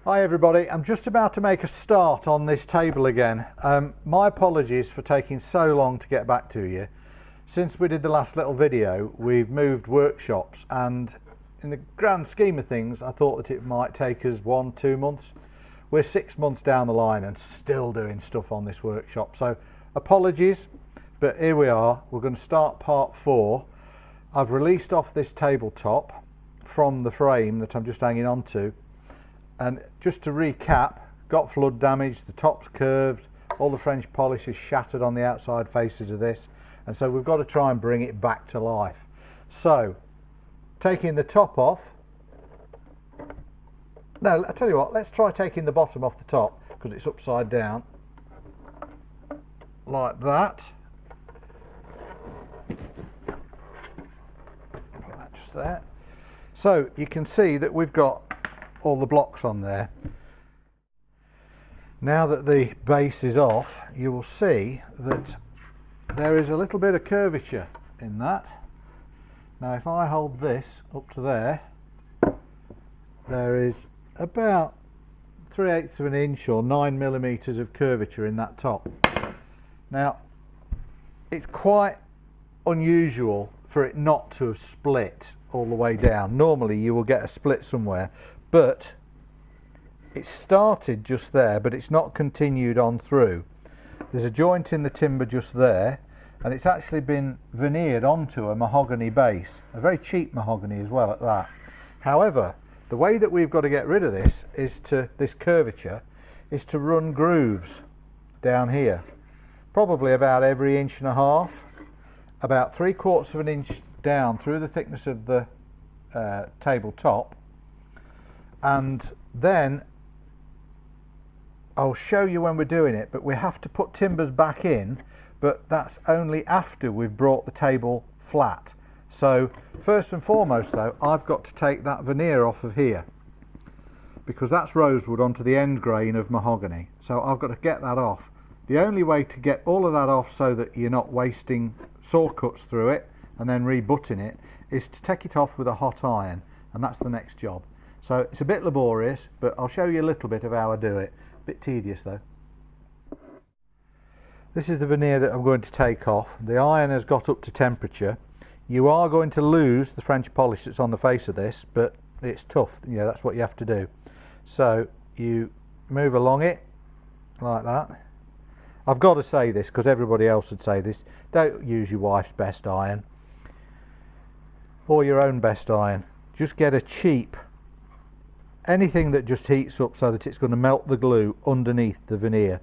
Hi everybody, I'm just about to make a start on this table again. My apologies for taking so long to get back to you. Since we did the last little video, we've moved workshops, and in the grand scheme of things I thought that it might take us 1-2 months. We're 6 months down the line and still doing stuff on this workshop, so apologies, but here we are. We're going to start part 4. I've released off this tabletop from the frame that I'm just hanging on to. And just to recap, got flood damage, the top's curved, all the French polish is shattered on the outside faces of this, and so we've got to try and bring it back to life. So, taking the top off, no, I'll tell you what, let's try taking the bottom off the top, because it's upside down, like that. Put that just there. So, you can see that we've got all the blocks on there. Now that the base is off, you will see that there is a little bit of curvature in that. Now if I hold this up to there, there is about 3/8 of an inch or 9 millimeters of curvature in that top. Now it's quite unusual for it not to have split all the way down. Normally you will get a split somewhere, but it started just there, but it's not continued on through. There's a joint in the timber just there, and it's actually been veneered onto a mahogany base, a very cheap mahogany as well at that. However, the way that we've got to get rid of this is this curvature is to run grooves down here, probably about every 1.5 inches, about 3/4 of an inch down through the thickness of the tabletop. And then I'll show you when we're doing it, but we have to put timbers back in, but that's only after we've brought the table flat. So first and foremost though, I've got to take that veneer off of here, because that's rosewood onto the end grain of mahogany, so I've got to get that off. The only way to get all of that off so that you're not wasting saw cuts through it and then rebutting it is to take it off with a hot iron, and that's the next job. So it's a bit laborious, but I'll show you a little bit of how I do it. A bit tedious though. This is the veneer that I'm going to take off. The iron has got up to temperature. You are going to lose the French polish that's on the face of this, but it's tough. You know, that's what you have to do. So you move along it like that. I've got to say this because everybody else would say this. Don't use your wife's best iron or your own best iron. Just get a cheap, anything that just heats up so that it's going to melt the glue underneath the veneer.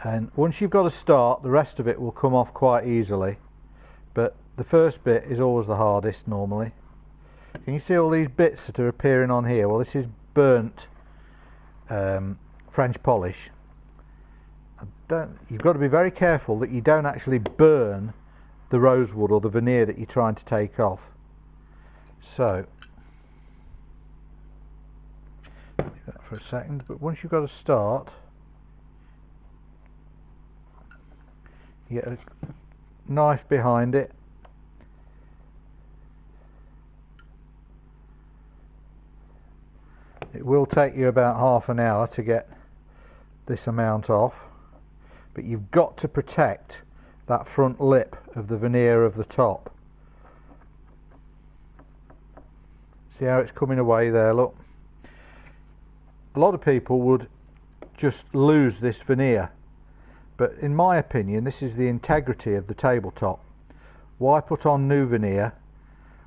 And once you've got a start, the rest of it will come off quite easily, but the first bit is always the hardest normally. Can you see all these bits that are appearing on here? Well, this is burnt French polish. You've got to be very careful that you don't actually burn the rosewood or the veneer that you're trying to take off. So that for a second, but once you've got a start, you get a knife behind it, it will take you about half an hour to get this amount off, but you've got to protect that front lip of the veneer of the top. See how it's coming away there, look. A lot of people would just lose this veneer, but in my opinion this is the integrity of the tabletop. Why put on new veneer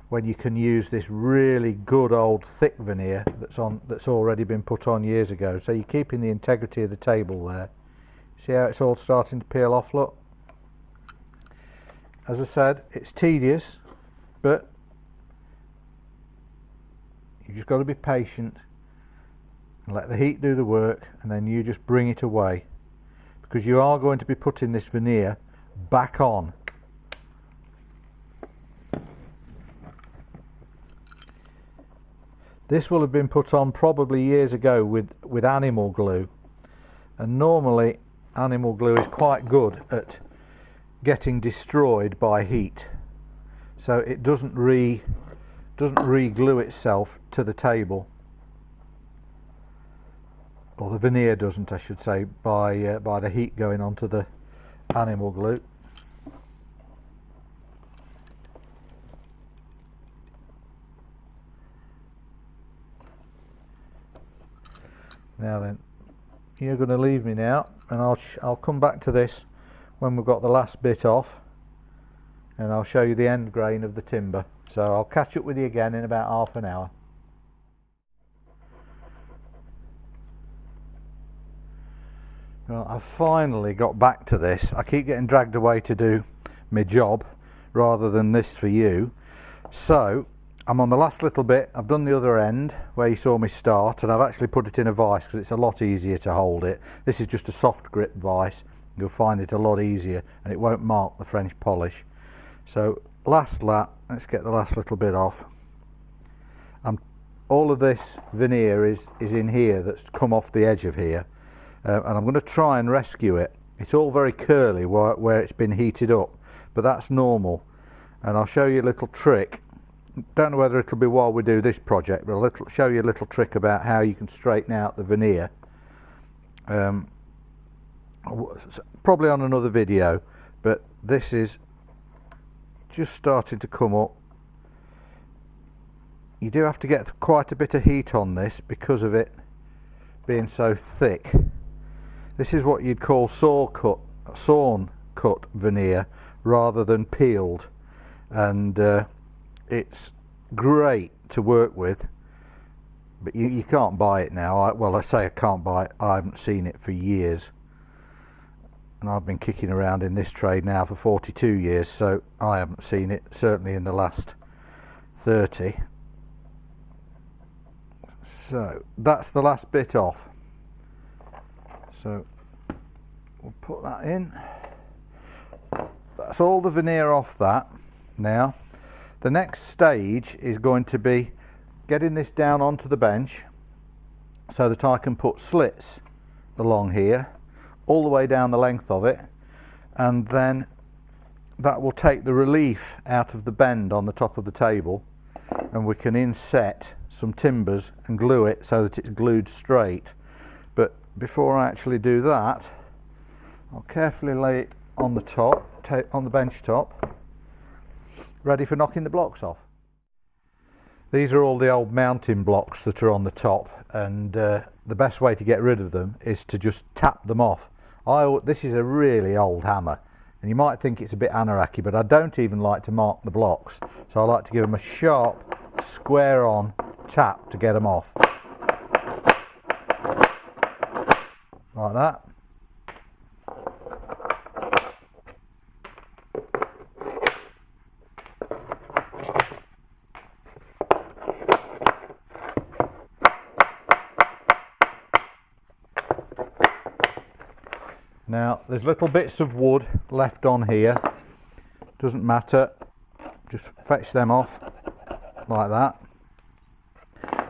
when you can use this really good old thick veneer that's already been put on years ago? So you're keeping the integrity of the table there. See how it's all starting to peel off, look. As I said, it's tedious, but you've just got to be patient and let the heat do the work, and then you just bring it away, because you are going to be putting this veneer back on. This will have been put on probably years ago with animal glue, and normally animal glue is quite good at getting destroyed by heat, so it doesn't re-glue itself to the table. or the veneer doesn't, I should say, by the heat going onto the animal glue. Now then, you're going to leave me now, and I'll come back to this when we've got the last bit off, and I'll show you the end grain of the timber. So I'll catch up with you again in about half an hour. Well, I've finally got back to this. I keep getting dragged away to do my job rather than this for you. So I'm on the last little bit. I've done the other end where you saw me start, and I've actually put it in a vise because it's a lot easier to hold it. This is just a soft grip vise. You'll find it a lot easier, and it won't mark the French polish. So last lap, let's get the last little bit off. All of this veneer is in here that's come off the edge of here, and I'm going to try and rescue it. It's all very curly where it's been heated up, but that's normal, and I'll show you a little trick. Don't know whether it'll be while we do this project, but I'll show you a little trick about how you can straighten out the veneer, probably on another video, but this is just starting to come up. You do have to get quite a bit of heat on this because of it being so thick. This is what you'd call sawn cut veneer rather than peeled, and it's great to work with, but you can't buy it now. Well, I say I can't buy it, I haven't seen it for years, and I've been kicking around in this trade now for 42 years, so I haven't seen it certainly in the last 30. So that's the last bit off, so we'll put that in. That's all the veneer off that. Now the next stage is going to be getting this down onto the bench so that I can put slits along here all the way down the length of it, and then that will take the relief out of the bend on the top of the table, and we can inset some timbers and glue it so that it's glued straight. But before I actually do that, I'll carefully lay it on the top, on the bench top, ready for knocking the blocks off. These are all the old mounting blocks that are on the top, and the best way to get rid of them is to just tap them off. This is a really old hammer, and you might think it's a bit anarchy, but I don't even like to mark the blocks, so I like to give them a sharp square on tap to get them off, like that. Now there's little bits of wood left on here, doesn't matter, just fetch them off like that.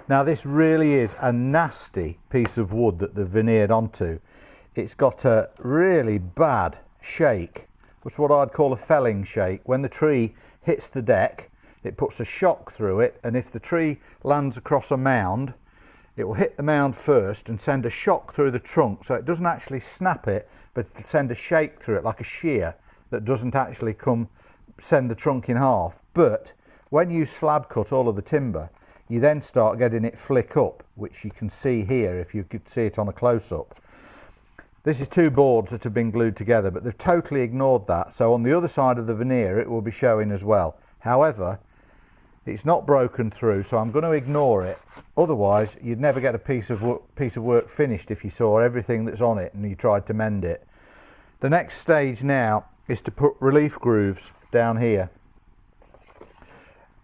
Now this really is a nasty piece of wood that they've veneered onto. It's got a really bad shake. It's what I'd call a felling shake. When the tree hits the deck, it puts a shock through it, and if the tree lands across a mound, it will hit the mound first and send a shock through the trunk, so it doesn't actually snap it, but it'll send a shake through it like a shear that doesn't actually send the trunk in half. But when you slab cut all of the timber, you then start getting it flick up, which you can see here if you could see it on a close-up. This is two boards that have been glued together, but they've totally ignored that, so on the other side of the veneer it will be showing as well. However, it's not broken through, so I'm going to ignore it. Otherwise you'd never get a piece of work finished if you saw everything that's on it and you tried to mend it. The next stage now is to put relief grooves down here.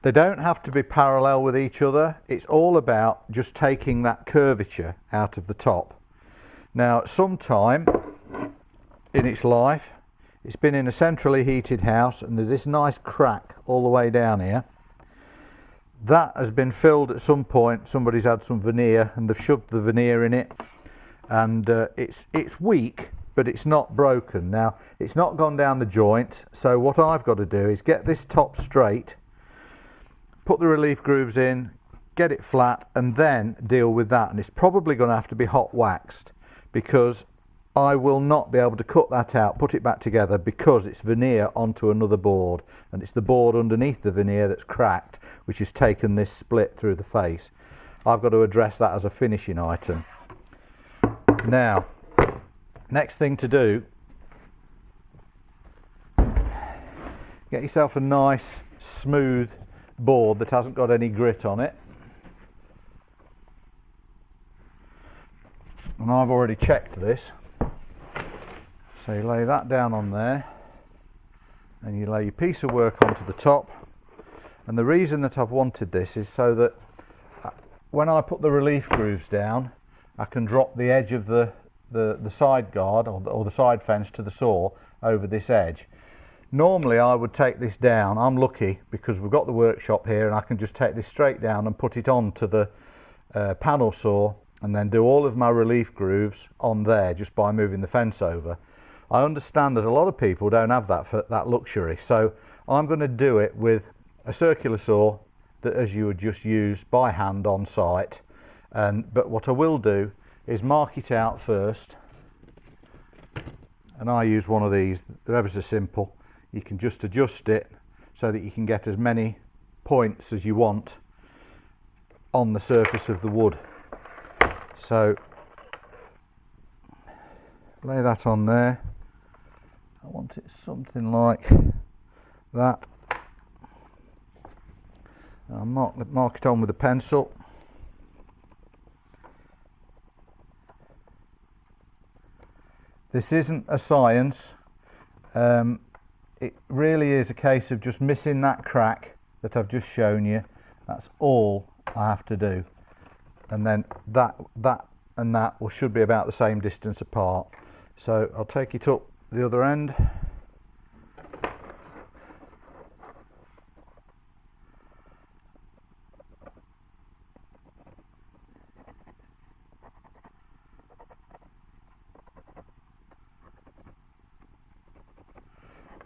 They don't have to be parallel with each other. It's all about just taking that curvature out of the top. Now, at some time in its life, it's been in a centrally heated house, and there's this nice crack all the way down here. That has been filled at some point. Somebody's had some veneer and they've shoved the veneer in it, and it's weak, but it's not broken. Now, it's not gone down the joint, so what I've got to do is get this top straight, put the relief grooves in, get it flat and then deal with that. And it's probably going to have to be hot waxed, because I will not be able to cut that out, put it back together, because it's veneer onto another board, and it's the board underneath the veneer that's cracked, which has taken this split through the face. I've got to address that as a finishing item. Now, next thing to do, get yourself a nice smooth board that hasn't got any grit on it. And I've already checked this. So you lay that down on there, and you lay your piece of work onto the top. And the reason that I've wanted this is so that when I put the relief grooves down, I can drop the edge of the side guard or the side fence to the saw over this edge. Normally I would take this down. I'm lucky because we've got the workshop here, and I can just take this straight down and put it onto the panel saw, and then do all of my relief grooves on there just by moving the fence over. I understand that a lot of people don't have that luxury, so I'm going to do it with a circular saw that as you would just use by hand on site. But what I will do is mark it out first, and I use one of these. They're ever so simple. You can just adjust it so that you can get as many points as you want on the surface of the wood. So lay that on there. I want it something like that. I'll mark it on with a pencil. This isn't a science. It really is a case of just missing that crack that I've just shown you. That's all I have to do. And then that and that should be about the same distance apart. So I'll take it up the other end.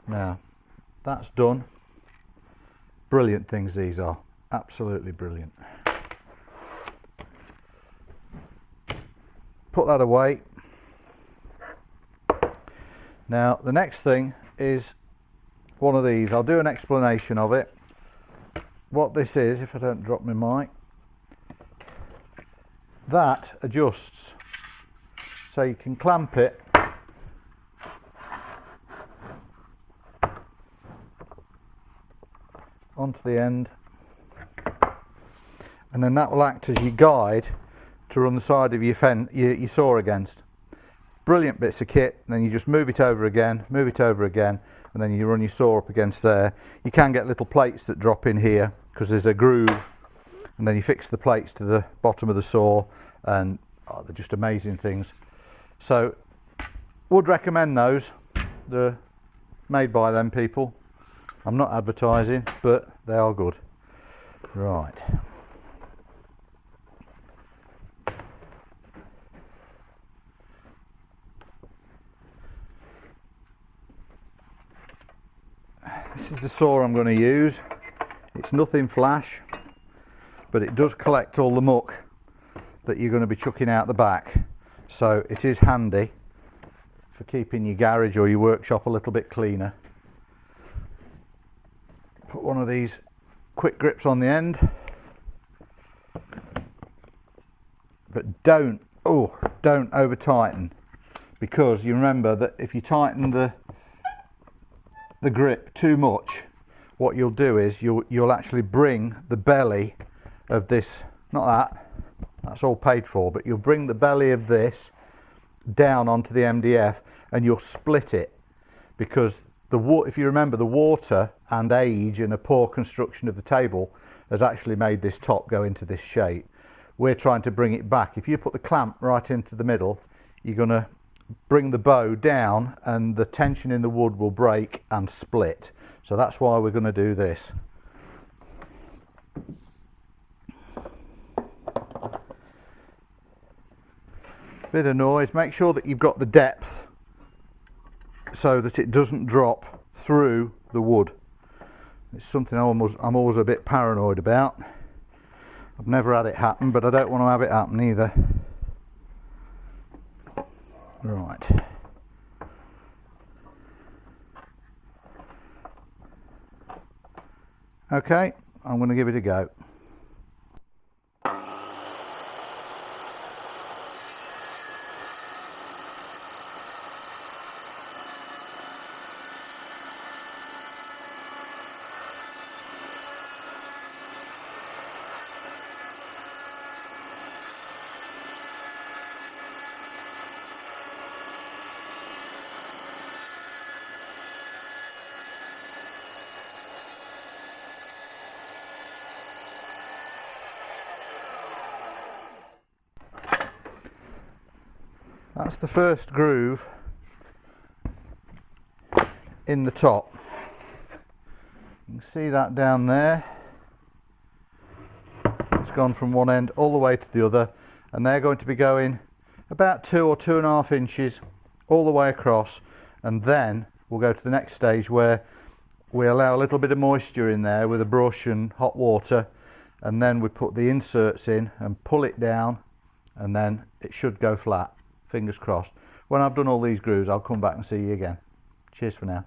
Now that's done. Brilliant things these are, absolutely brilliant. Put that away. Now the next thing is one of these. I'll do an explanation of it. What this is, if I don't drop my mic, that adjusts, so you can clamp it onto the end, and then that will act as your guide to run the side of your saw against. Brilliant bits of kit. And then you just move it over again, and then you run your saw up against there. You can get little plates that drop in here because there's a groove, and then you fix the plates to the bottom of the saw, and they're just amazing things. So would recommend those. They're made by them people. I'm not advertising, but they are good. Right. This is the saw I'm going to use. It's nothing flash, but it does collect all the muck that you're going to be chucking out the back. So it is handy for keeping your garage or your workshop a little bit cleaner. Put one of these quick grips on the end, but don't over tighten, because you remember that if you tighten the grip too much, what you'll do is you'll actually bring the belly of this, that's all paid for, but you'll bring the belly of this down onto the MDF and you'll split it, because if you remember, the water and age and a poor construction of the table has actually made this top go into this shape. We're trying to bring it back. If you put the clamp right into the middle, you're going to bring the bow down and the tension in the wood will break and split. So that's why we're going to do this. Bit of noise. Make sure that you've got the depth so that it doesn't drop through the wood. It's something I'm always a bit paranoid about. I've never had it happen, but I don't want to have it happen either. Right. Okay, I'm going to give it a go. That's the first groove in the top. You can see that down there. It's gone from one end all the way to the other, and they're going to be going about 2 or 2.5 inches all the way across, and then we'll go to the next stage where we allow a little bit of moisture in there with a brush and hot water, and then we put the inserts in and pull it down, and then it should go flat. Fingers crossed. When I've done all these grooves, I'll come back and see you again. Cheers for now.